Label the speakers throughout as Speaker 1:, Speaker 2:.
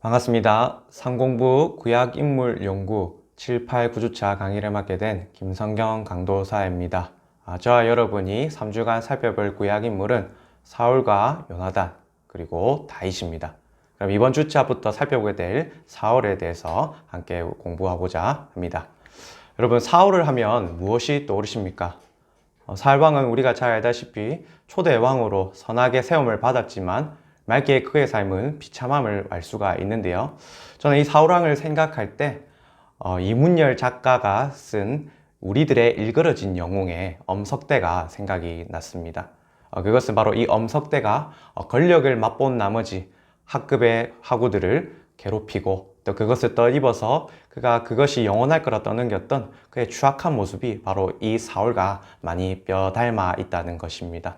Speaker 1: 반갑습니다. 상공부 구약인물연구 7, 8, 9주차 강의를 맡게 된 김성경 강도사입니다. 저와 여러분이 3주간 살펴볼 구약인물은 사울과 요나단 그리고 다윗입니다. 그럼 이번 주차부터 살펴보게 될 사울에 대해서 함께 공부하고자 합니다. 여러분, 사울을 하면 무엇이 떠오르십니까? 사울왕은 우리가 잘 알다시피 초대 왕으로 선하게 세움을 받았지만 말기에 그의 삶은 비참함을 알 수가 있는데요. 저는 이 사울왕을 생각할 때 이문열 작가가 쓴 우리들의 일그러진 영웅의 엄석대가 생각이 났습니다. 그것은 바로 이 엄석대가 권력을 맛본 나머지 학급의 학우들을 괴롭히고 또 그것을 떠입어서 그가 그것이 영원할 거라 떠넘겼던 그의 추악한 모습이 바로 이 사울과 많이 뼈 닮아 있다는 것입니다.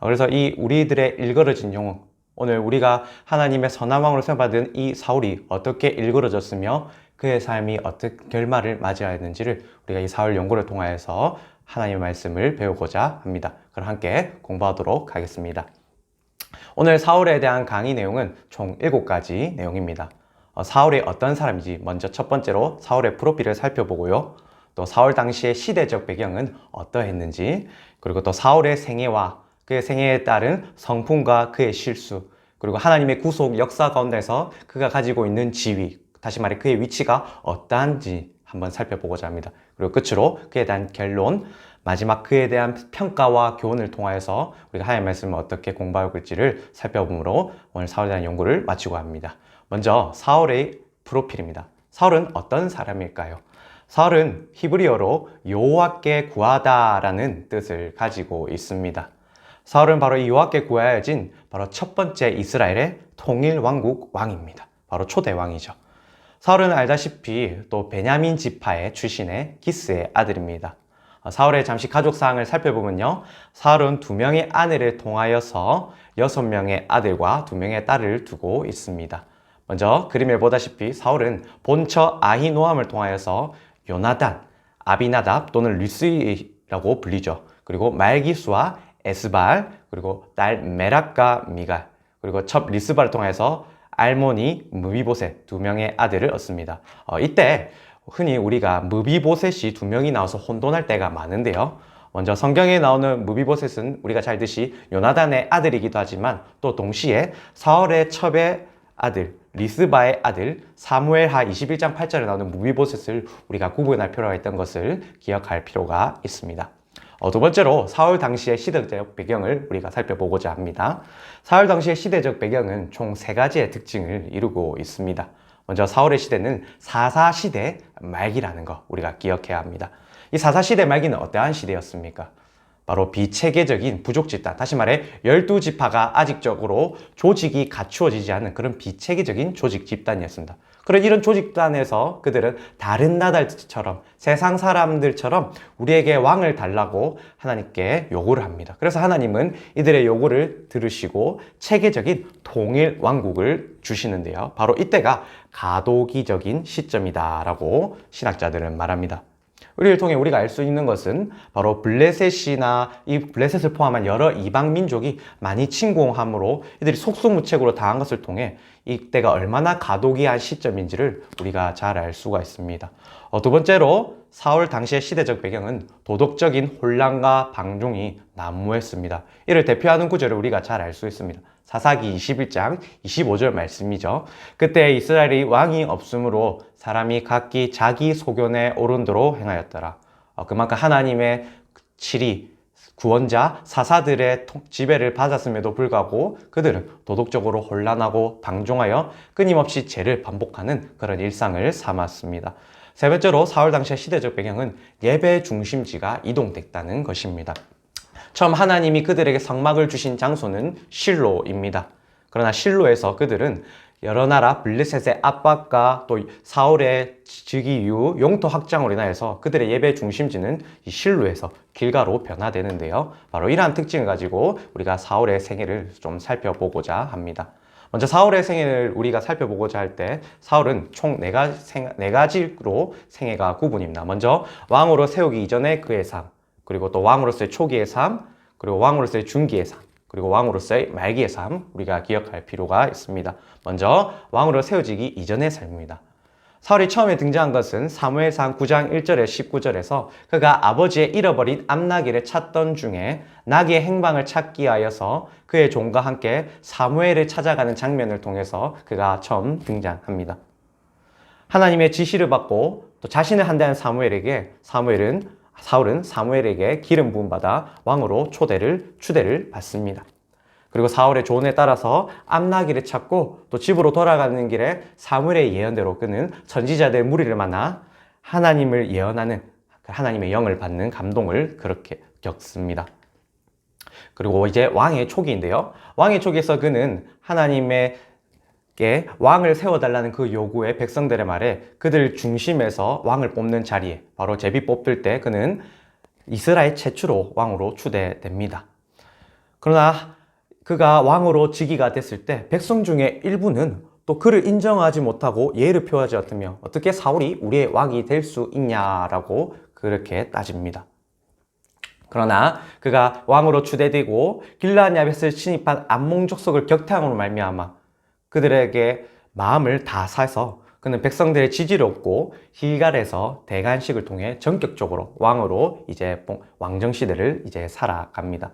Speaker 1: 그래서 이 우리들의 일그러진 영웅, 오늘 우리가 하나님의 선한 왕으로 세움받은 이 사울이 어떻게 일그러졌으며 그의 삶이 어떤 결말을 맞이하였는지를 우리가 이 사울 연구를 통하여서 하나님의 말씀을 배우고자 합니다. 그럼 함께 공부하도록 하겠습니다. 오늘 사울에 대한 강의 내용은 총 7가지 내용입니다. 사울이 어떤 사람인지 먼저 첫 번째로 사울의 프로필을 살펴보고요. 또 사울 당시의 시대적 배경은 어떠했는지, 그리고 또 사울의 생애와 그의 생애에 따른 성품과 그의 실수, 그리고 하나님의 구속 역사 가운데서 그가 가지고 있는 지위, 다시 말해 그의 위치가 어떠한지 한번 살펴보고자 합니다. 그리고 끝으로 그에 대한 결론, 마지막 그에 대한 평가와 교훈을 통하여서 우리가 하나님의 말씀을 어떻게 공부하고 있지를 살펴보므로 오늘 사울에 대한 연구를 마치고 합니다. 먼저 사울의 프로필입니다. 사울은 어떤 사람일까요? 사울은 히브리어로 여호와께 구하다라는 뜻을 가지고 있습니다. 사울은 바로 이 여호와께 구하여진 바로 첫 번째 이스라엘의 통일 왕국 왕입니다. 바로 초대 왕이죠. 사울은 알다시피 또 베냐민 지파의 출신의 기스의 아들입니다. 사울의 잠시 가족 사항을 살펴보면요, 사울은 2명의 아내를 통하여서 6명의 아들과 2명의 딸을 두고 있습니다. 먼저 그림에 보다시피 사울은 본처 아히노함을 통하여서 요나단, 아비나답 또는 류스라고 불리죠. 그리고 말기수와 에스발, 그리고 딸 메락과 미갈, 그리고 첩 리스바를 통해서 알모니, 무비보셋 2명의 아들을 얻습니다. 이때 흔히 우리가 무비보셋이 2명이 나와서 혼돈할 때가 많은데요. 먼저 성경에 나오는 무비보셋은 우리가 잘 알듯이 요나단의 아들이기도 하지만 또 동시에 사울의 첩의 아들, 리스바의 아들, 사무엘하 21장 8절에 나오는 무비보셋을 우리가 구분할 필요가 있던 것을 기억할 필요가 있습니다. 두 번째로 사울 당시의 시대적 배경을 우리가 살펴보고자 합니다. 사울 당시의 시대적 배경은 총 3가지의 특징을 이루고 있습니다. 먼저 사울의 시대는 사사시대 말기라는 거 우리가 기억해야 합니다. 이 사사시대 말기는 어떠한 시대였습니까? 바로 비체계적인 부족 집단, 다시 말해 12지파가 아직적으로 조직이 갖추어지지 않은 그런 비체계적인 조직 집단이었습니다. 그런 이런 조직 집단에서 그들은 다른 나라들처럼 세상 사람들처럼 우리에게 왕을 달라고 하나님께 요구를 합니다. 그래서 하나님은 이들의 요구를 들으시고 체계적인 통일 왕국을 주시는데요. 바로 이때가 가도기적인 시점이다라고 신학자들은 말합니다. 우리를 통해 우리가 알 수 있는 것은 바로 블레셋이나 이 블레셋을 포함한 여러 이방 민족이 많이 침공함으로 이들이 속수무책으로 당한 것을 통해 이때가 얼마나 가도기한 시점인지를 우리가 잘 알 수가 있습니다. 두 번째로 사울 당시의 시대적 배경은 도덕적인 혼란과 방종이 난무했습니다. 이를 대표하는 구절을 우리가 잘 알 수 있습니다. 사사기 21장 25절 말씀이죠. 그때 이스라엘이 왕이 없으므로 사람이 각기 자기 소견에 오른 대로 행하였더라. 그만큼 하나님의 칠이 구원자 사사들의 지배를 받았음에도 불구하고 그들은 도덕적으로 혼란하고 방종하여 끊임없이 죄를 반복하는 그런 일상을 삼았습니다. 세 번째로 사울 당시의 시대적 배경은 예배 중심지가 이동됐다는 것입니다. 처음 하나님이 그들에게 성막을 주신 장소는 실로입니다. 그러나 실로에서 그들은 여러 나라 블레셋의 압박과 또 사울의 즉위 이후 영토 확장으로 인하여서 그들의 예배 중심지는 이 실로에서 길가로 변화되는데요. 바로 이러한 특징을 가지고 우리가 사울의 생애를 좀 살펴보고자 합니다. 먼저 사울의 생애를 우리가 살펴보고자 할 때 사울은 총 4가지로 생애가 구분입니다. 먼저 왕으로 세우기 이전의 그의 삶, 그리고 또 왕으로서의 초기의 삶, 그리고 왕으로서의 중기의 삶, 그리고 왕으로서의 말기의 삶 우리가 기억할 필요가 있습니다. 먼저 왕으로 세워지기 이전의 삶입니다. 사울이 처음에 등장한 것은 사무엘상 9장 1절에 19절에서 그가 아버지의 잃어버린 암나귀를 찾던 중에 나귀의 행방을 찾기 위하여서 그의 종과 함께 사무엘을 찾아가는 장면을 통해서 그가 처음 등장합니다. 하나님의 지시를 받고 또 자신을 한다는 사울은 사무엘에게 기름 부음 받아 왕으로 추대를 받습니다. 그리고 사울의 조언에 따라서 암나귀를 찾고 또 집으로 돌아가는 길에 사무엘의 예언대로 그는 선지자들의 무리를 만나 하나님을 예언하는 하나님의 영을 받는 감동을 그렇게 겪습니다. 그리고 이제 왕의 초기인데요. 왕의 초기에서 그는 하나님의 왕을 세워달라는 그 요구에 백성들의 말에 그들 중심에서 왕을 뽑는 자리에 바로 제비 뽑힐 때 그는 이스라엘 최초로 왕으로 추대됩니다. 그러나 그가 왕으로 즉위가 됐을 때 백성 중에 일부는 또 그를 인정하지 못하고 예의를 표하지 않으며 어떻게 사울이 우리의 왕이 될 수 있냐라고 그렇게 따집니다. 그러나 그가 왕으로 추대되고 길르앗 야벳을 침입한 암몬 족속을 격퇴함으로 말미암아 그들에게 마음을 다 사서 그는 백성들의 지지를 얻고 길갈에서 대관식을 통해 전격적으로 왕으로 이제 왕정 시대를 이제 살아갑니다.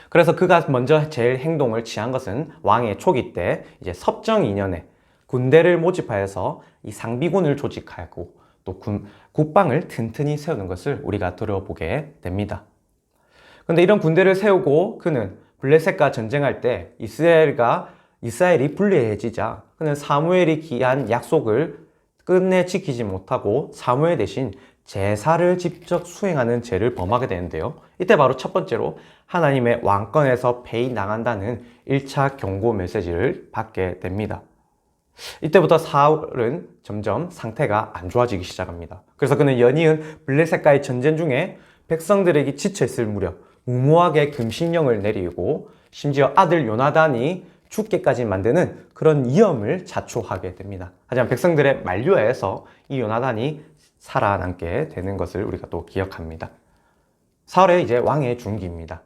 Speaker 1: 그래서 그가 먼저 제일 행동을 취한 것은 왕의 초기 때 이제 섭정 2년에 군대를 모집하여서 이 상비군을 조직하고 또 국방을 튼튼히 세우는 것을 우리가 들어보게 됩니다. 그런데 이런 군대를 세우고 그는 블레셋과 전쟁할 때 이스라엘이 불리해지자 그는 사무엘이 기한 약속을 끝내 지키지 못하고 사무엘 대신 제사를 직접 수행하는 죄를 범하게 되는데요. 이때 바로 첫 번째로 하나님의 왕권에서 폐위당한다는 1차 경고 메시지를 받게 됩니다. 이때부터 사울은 점점 상태가 안 좋아지기 시작합니다. 그래서 그는 연이은 블레셋과의 전쟁 중에 백성들에게 지쳐있을 무렵 무모하게 금신령을 내리고 심지어 아들 요나단이 죽게까지 만드는 그런 위험을 자초하게 됩니다. 하지만 백성들의 만류하에서 이 요나단이 살아남게 되는 것을 우리가 또 기억합니다. 사울의 이제 왕의 중기입니다.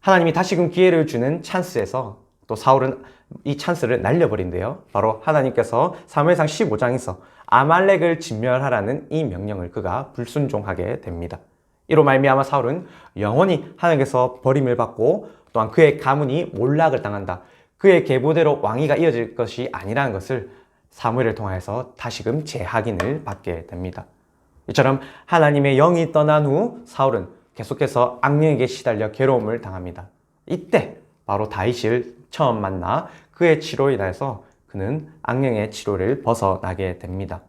Speaker 1: 하나님이 다시금 기회를 주는 찬스에서 또 사울은 이 찬스를 날려버린대요. 바로 하나님께서 사무엘상 15장에서 아말렉을 진멸하라는 이 명령을 그가 불순종하게 됩니다. 이로 말미암아 사울은 영원히 하나님께서 버림을 받고 또한 그의 가문이 몰락을 당한다. 그의 계보대로 왕위가 이어질 것이 아니라는 것을 사무엘을 통해서 다시금 재확인을 받게 됩니다. 이처럼 하나님의 영이 떠난 후 사울은 계속해서 악령에게 시달려 괴로움을 당합니다. 이때 바로 다윗을 처음 만나 그의 치료로 인해서 그는 악령의 치료를 벗어나게 됩니다.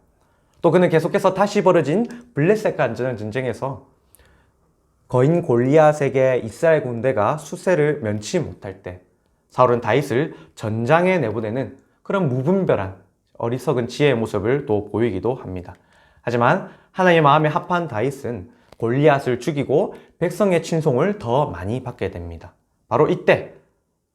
Speaker 1: 또 그는 계속해서 다시 벌어진 블레셋과 전쟁에서 거인 골리앗에게 이스라엘 군대가 수세를 면치 못할 때 사울은 다윗을 전장에 내보내는 그런 무분별한 어리석은 지혜의 모습을 또 보이기도 합니다. 하지만 하나님의 마음에 합한 다윗은 골리앗을 죽이고 백성의 칭송을 더 많이 받게 됩니다. 바로 이때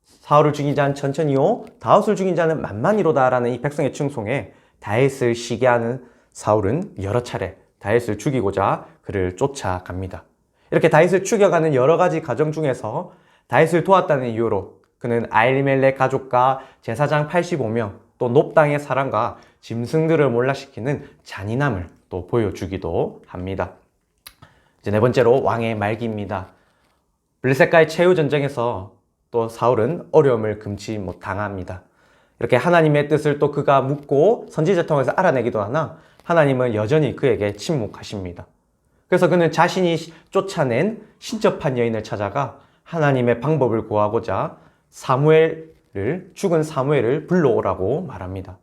Speaker 1: 사울을 죽인 자는 천천히요 다윗을 죽인 자는 만만히로다 라는 이 백성의 칭송에 다윗을 시기하는 사울은 여러 차례 다윗을 죽이고자 그를 쫓아갑니다. 이렇게 다윗을 죽여가는 여러 가지 과정 중에서 다윗을 도왔다는 이유로 그는 아히멜렉 가족과 제사장 85명 또 놉당의 사람과 짐승들을 몰락시키는 잔인함을 또 보여주기도 합니다. 이제 네 번째로 왕의 말기입니다. 블레셋과의 최후 전쟁에서 또 사울은 어려움을 금치 못당합니다. 이렇게 하나님의 뜻을 또 그가 묻고 선지자 통해서 알아내기도 하나 하나님은 여전히 그에게 침묵하십니다. 그래서 그는 자신이 쫓아낸 신접한 여인을 찾아가 하나님의 방법을 구하고자 죽은 사무엘을 불러오라고 말합니다.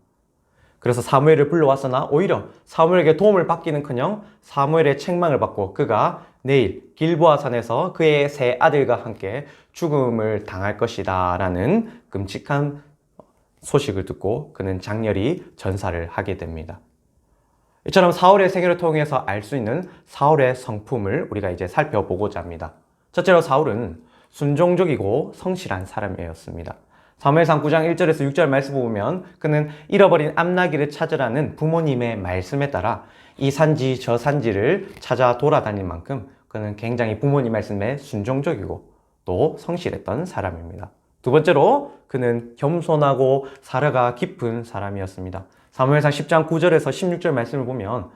Speaker 1: 그래서 사무엘을 불러왔으나 오히려 사무엘에게 도움을 받기는커녕 사무엘의 책망을 받고 그가 내일 길보아 산에서 그의 세 아들과 함께 죽음을 당할 것이다 라는 끔찍한 소식을 듣고 그는 장렬히 전사를 하게 됩니다. 이처럼 사울의 생애를 통해서 알 수 있는 사울의 성품을 우리가 이제 살펴보고자 합니다. 첫째로 사울은 순종적이고 성실한 사람이었습니다. 사무엘상 9장 1절에서 6절 말씀 보면 그는 잃어버린 암나귀를 찾으라는 부모님의 말씀에 따라 이 산지 저 산지를 찾아 돌아다닐 만큼 그는 굉장히 부모님 말씀에 순종적이고 또 성실했던 사람입니다. 두 번째로 그는 겸손하고 사려가 깊은 사람이었습니다. 사무엘상 10장 9절에서 16절 말씀을 보면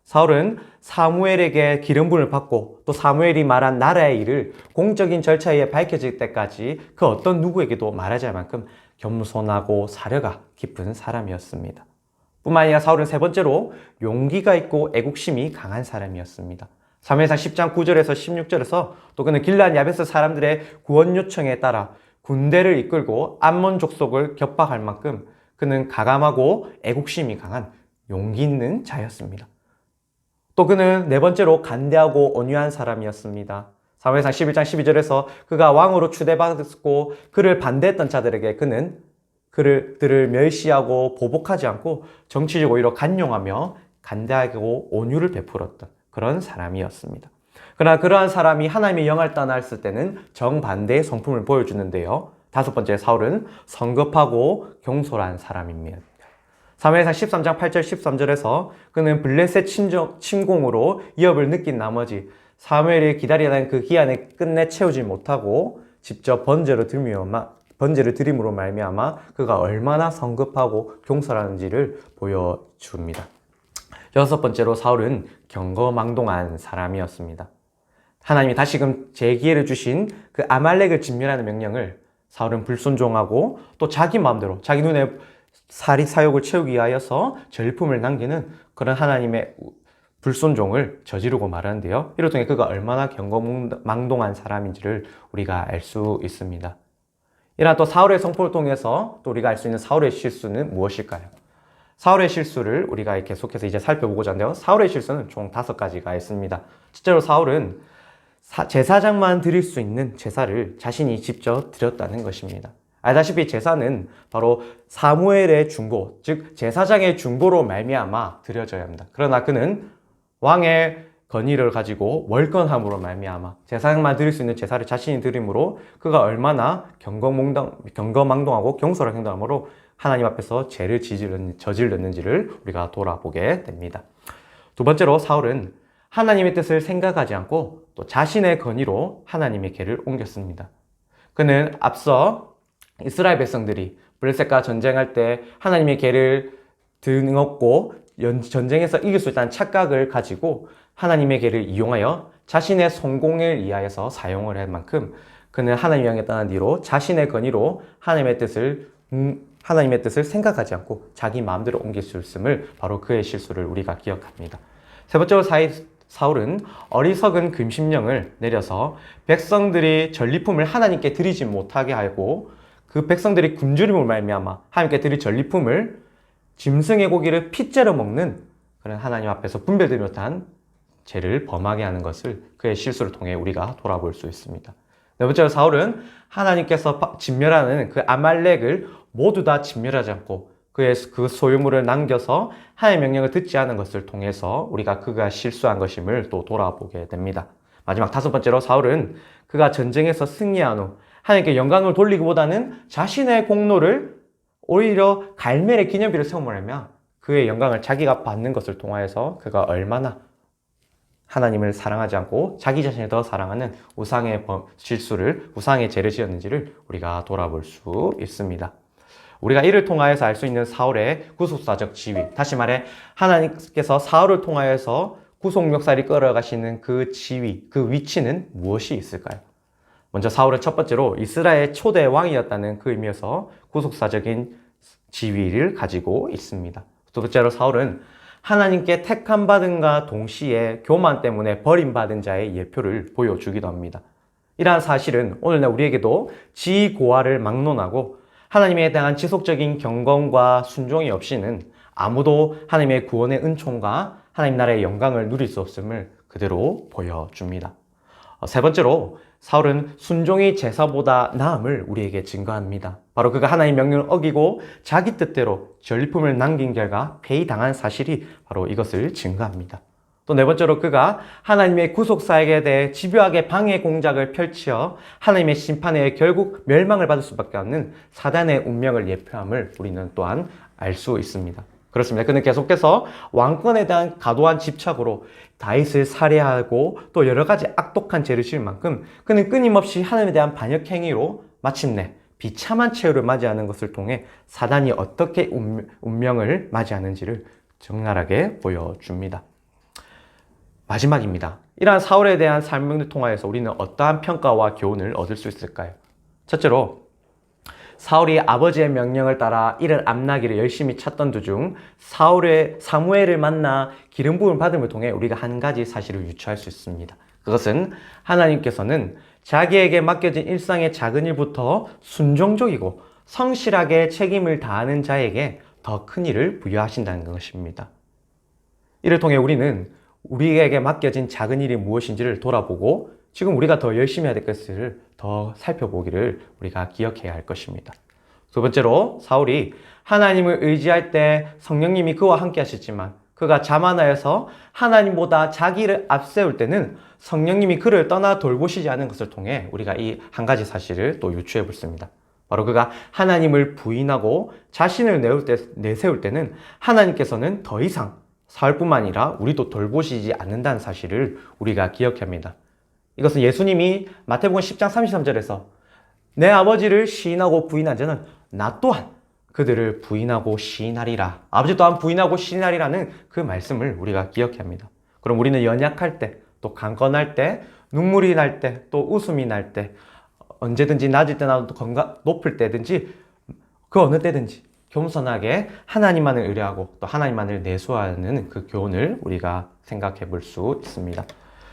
Speaker 1: 사울은 사무엘에게 기름 부음을 받고 또 사무엘이 말한 나라의 일을 공적인 절차에 의해 밝혀질 때까지 그 어떤 누구에게도 말하지 않을 만큼 겸손하고 사려가 깊은 사람이었습니다. 뿐만 아니라 사울은 세 번째로 용기가 있고 애국심이 강한 사람이었습니다. 사무엘상 10장 9절에서 16절에서 또 그는 길르앗 야베스 사람들의 구원 요청에 따라 군대를 이끌고 암몬 족속을 격파할 만큼 그는 가감하고 애국심이 강한 용기 있는 자였습니다. 또 그는 네 번째로 간대하고 온유한 사람이었습니다. 사무엘상 11장 12절에서 그가 왕으로 추대받았고 그를 반대했던 자들에게 그는 그들을 멸시하고 보복하지 않고 정치적 오히려 간용하며 간대하고 온유를 베풀었던 그런 사람이었습니다. 그러나 그러한 사람이 하나님의 영을 떠났을 때는 정반대의 성품을 보여주는데요. 다섯 번째, 사울은 성급하고 경솔한 사람입니다. 사무엘상 13장 8절 13절에서 그는 블레셋 침공으로 위협을 느낀 나머지 사무엘이 기다리던 그 기한을 끝내 채우지 못하고 직접 번제를 드림으로 말미암아 그가 얼마나 성급하고 경솔한지를 보여줍니다. 여섯 번째로 사울은 경거망동한 사람이었습니다. 하나님이 다시금 재기회를 주신 그 아말렉을 진멸하는 명령을 사울은 불순종하고 또 자기 마음대로 자기 눈에 사욕을 채우기 위하여서 전리품을 남기는 그런 하나님의 불순종을 저지르고 말하는데요. 이를 통해 그가 얼마나 경거망동한 사람인지를 우리가 알 수 있습니다. 이러한 또 사울의 성품을 통해서 또 우리가 알 수 있는 사울의 실수는 무엇일까요? 사울의 실수를 우리가 계속해서 이제 살펴보고자 하는데요. 사울의 실수는 총 5가지가 있습니다. 첫째로 사울은 제사장만 드릴 수 있는 제사를 자신이 직접 드렸다는 것입니다. 알다시피 제사는 바로 사무엘의 중보, 즉 제사장의 중보로 말미암아 드려져야 합니다. 그러나 그는 왕의 건의를 가지고 월권함으로 말미암아 제사장만 드릴 수 있는 제사를 자신이 드림으로 그가 얼마나 경거망동하고 경솔한 행동함으로 하나님 앞에서 죄를 저질렀는지를 우리가 돌아보게 됩니다. 두 번째로 사울은 하나님의 뜻을 생각하지 않고 또 자신의 건의로 하나님의 길을 옮겼습니다. 그는 앞서 이스라엘 백성들이 블레셋과 전쟁할 때 하나님의 길을 등었고 전쟁에서 이길 수 있다는 착각을 가지고 하나님의 길을 이용하여 자신의 성공을 위하여서 사용을 할 만큼 그는 하나님 향해 떠난 뒤로 자신의 건의로 하나님의 뜻을 생각하지 않고 자기 마음대로 옮길 수 있음을 바로 그의 실수를 우리가 기억합니다. 세 번째로 사울은 어리석은 금심령을 내려서 백성들이 전리품을 하나님께 드리지 못하게 하고 그 백성들이 굶주림으로 말미암아 하나님께 드릴 전리품을 짐승의 고기를 핏째로 먹는 그런 하나님 앞에서 분별되지 못한 죄를 범하게 하는 것을 그의 실수를 통해 우리가 돌아볼 수 있습니다. 네 번째로 사울은 하나님께서 진멸하는 그 아말렉을 모두 다 진멸하지 않고 그 소유물을 남겨서 하나님의 명령을 듣지 않은 것을 통해서 우리가 그가 실수한 것임을 또 돌아보게 됩니다. 마지막 다섯 번째로 사울은 그가 전쟁에서 승리한 후 하나님께 영광을 돌리기보다는 자신의 공로를 오히려 갈멜의 기념비를 세움으로 그의 영광을 자기가 받는 것을 통하여서 그가 얼마나 하나님을 사랑하지 않고 자기 자신을 더 사랑하는 우상의 죄를 지었는지를 우리가 돌아볼 수 있습니다. 우리가 이를 통하여서 알 수 있는 사울의 구속사적 지위, 다시 말해 하나님께서 사울을 통하여서 구속 역사를 끌어가시는 그 지위, 그 위치는 무엇이 있을까요? 먼저 사울은 첫 번째로 이스라엘의 초대 왕이었다는 그 의미에서 구속사적인 지위를 가지고 있습니다. 두 번째로 사울은 하나님께 택함받은과 동시에 교만 때문에 버림받은 자의 예표를 보여주기도 합니다. 이러한 사실은 오늘날 우리에게도 지고와를 막론하고 하나님에 대한 지속적인 경건과 순종이 없이는 아무도 하나님의 구원의 은총과 하나님 나라의 영광을 누릴 수 없음을 그대로 보여줍니다. 세 번째로 사울은 순종이 제사보다 나음을 우리에게 증거합니다. 바로 그가 하나님의 명령을 어기고 자기 뜻대로 전리품을 남긴 결과 폐위당한 사실이 바로 이것을 증거합니다. 또 네 번째로 그가 하나님의 구속사역에 대해 집요하게 방해 공작을 펼쳐 하나님의 심판에 의해 결국 멸망을 받을 수밖에 없는 사단의 운명을 예표함을 우리는 또한 알 수 있습니다. 그렇습니다. 그는 계속해서 왕권에 대한 과도한 집착으로 다윗을 살해하고 또 여러 가지 악독한 죄를 지을 만큼 그는 끊임없이 하나님에 대한 반역 행위로 마침내 비참한 최후를 맞이하는 것을 통해 사단이 어떻게 운명을 맞이하는지를 적나라하게 보여줍니다. 마지막입니다. 이러한 사울에 대한 삶을 통하여서 우리는 어떠한 평가와 교훈을 얻을 수 있을까요? 첫째로 사울이 아버지의 명령을 따라 이른 암나기를 열심히 찾던 도중 사무엘을 만나 기름 부음을 받음을 통해 우리가 한 가지 사실을 유추할 수 있습니다. 그것은 하나님께서는 자기에게 맡겨진 일상의 작은 일부터 순종적이고 성실하게 책임을 다하는 자에게 더 큰 일을 부여하신다는 것입니다. 이를 통해 우리는 우리에게 맡겨진 작은 일이 무엇인지를 돌아보고 지금 우리가 더 열심히 해야 될 것을 더 살펴보기를 우리가 기억해야 할 것입니다. 두 번째로 사울이 하나님을 의지할 때 성령님이 그와 함께 하셨지만 그가 자만하여서 하나님보다 자기를 앞세울 때는 성령님이 그를 떠나 돌보시지 않은 것을 통해 우리가 이 한 가지 사실을 또 유추해 보습니다. 바로 그가 하나님을 부인하고 자신을 내세울 때는 하나님께서는 더 이상 사울뿐만 아니라 우리도 돌보시지 않는다는 사실을 우리가 기억해야 합니다. 이것은 예수님이 마태복음 10장 33절에서 내 아버지를 시인하고 부인한 자는 나 또한 그들을 부인하고 시인하리라. 아버지 또한 부인하고 시인하리라는 그 말씀을 우리가 기억해야 합니다. 그럼 우리는 연약할 때, 또 강건할 때, 눈물이 날 때, 또 웃음이 날 때, 언제든지 낮을 때나 높을 때든지 그 어느 때든지 겸손하게 하나님만을 의뢰하고 또 하나님만을 내수하는 그 교훈을 우리가 생각해 볼 수 있습니다.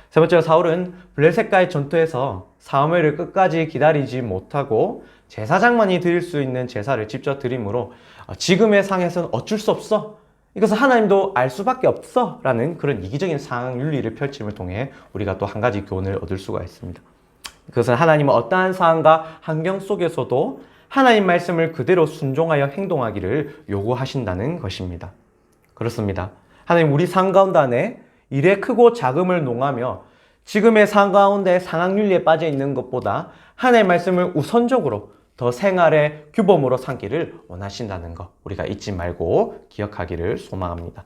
Speaker 1: 세 번째로 사울은 블레셋과의 전투에서 사무엘을 끝까지 기다리지 못하고 제사장만이 드릴 수 있는 제사를 직접 드림으로 지금의 상에서는 어쩔 수 없어, 이것은 하나님도 알 수밖에 없어 라는 그런 이기적인 상황 윤리를 펼침을 통해 우리가 또 한 가지 교훈을 얻을 수가 있습니다. 그것은 하나님은 어떠한 상황과 환경 속에서도 하나님 말씀을 그대로 순종하여 행동하기를 요구하신다는 것입니다. 그렇습니다. 하나님 우리 삶 가운데 안에 일의 크고 작음을 농하며 지금의 삶 가운데 상황윤리에 빠져 있는 것보다 하나님의 말씀을 우선적으로 더 생활의 규범으로 삼기를 원하신다는 것 우리가 잊지 말고 기억하기를 소망합니다.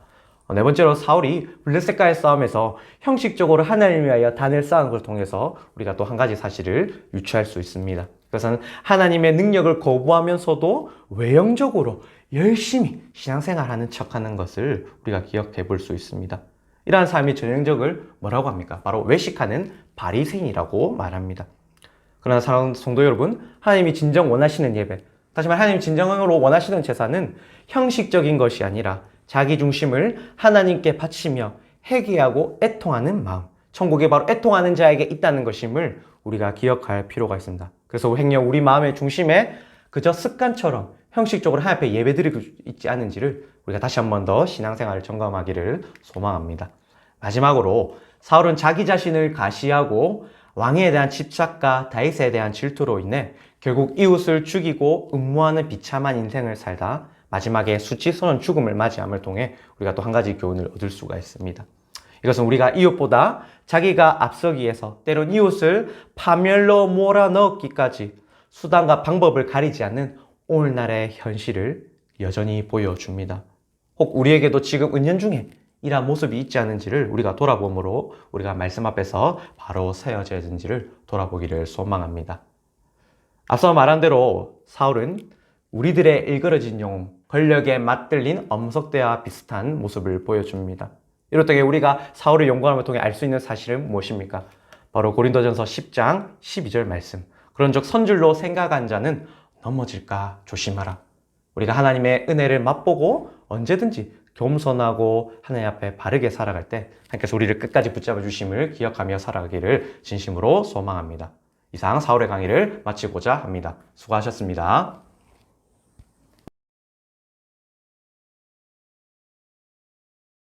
Speaker 1: 네 번째로 사울이 블레셋과의 싸움에서 형식적으로 하나님을 위하여 단을 쌓은 것을 통해서 우리가 또 한 가지 사실을 유추할 수 있습니다. 그것은 하나님의 능력을 거부하면서도 외형적으로 열심히 신앙생활하는 척하는 것을 우리가 기억해 볼 수 있습니다. 이러한 삶이 전형적을 뭐라고 합니까? 바로 외식하는 바리새인이라고 말합니다. 그러나 사랑하는 성도 여러분, 하나님이 진정 원하시는 예배, 다시 말해 하나님이 진정으로 원하시는 제사는 형식적인 것이 아니라 자기 중심을 하나님께 바치며 회개하고 애통하는 마음, 천국에 바로 애통하는 자에게 있다는 것임을 우리가 기억할 필요가 있습니다. 그래서 행여 우리 마음의 중심에 그저 습관처럼 형식적으로 하나님 앞에 예배드리고 있지 않은지를 우리가 다시 한 번 더 신앙생활을 점검하기를 소망합니다. 마지막으로 사울은 자기 자신을 가시하고 왕에 대한 집착과 다윗에 대한 질투로 인해 결국 이웃을 죽이고 음모하는 비참한 인생을 살다 마지막에 수치스러운 죽음을 맞이함을 통해 우리가 또 한 가지 교훈을 얻을 수가 있습니다. 이것은 우리가 이웃보다 자기가 앞서기 위해서 때론 이웃을 파멸로 몰아넣기까지 수단과 방법을 가리지 않는 오늘날의 현실을 여전히 보여줍니다. 혹 우리에게도 지금 은연중에 이러한 모습이 있지 않은지를 우리가 돌아봄으로 우리가 말씀 앞에서 바로 세워져야 되는지를 돌아보기를 소망합니다. 앞서 말한 대로 사울은 우리들의 일그러진 영혼, 권력에 맞들린 엄석대와 비슷한 모습을 보여줍니다. 이럴 때 우리가 사울의 연구함을 통해 알 수 있는 사실은 무엇입니까? 바로 고린도전서 10장 12절 말씀. 그런즉 선줄로 생각한 자는 넘어질까 조심하라. 우리가 하나님의 은혜를 맛보고 언제든지 겸손하고 하나님 앞에 바르게 살아갈 때 하나님께서 우리를 끝까지 붙잡아 주심을 기억하며 살아가기를 진심으로 소망합니다. 이상 사울의 강의를 마치고자 합니다. 수고하셨습니다.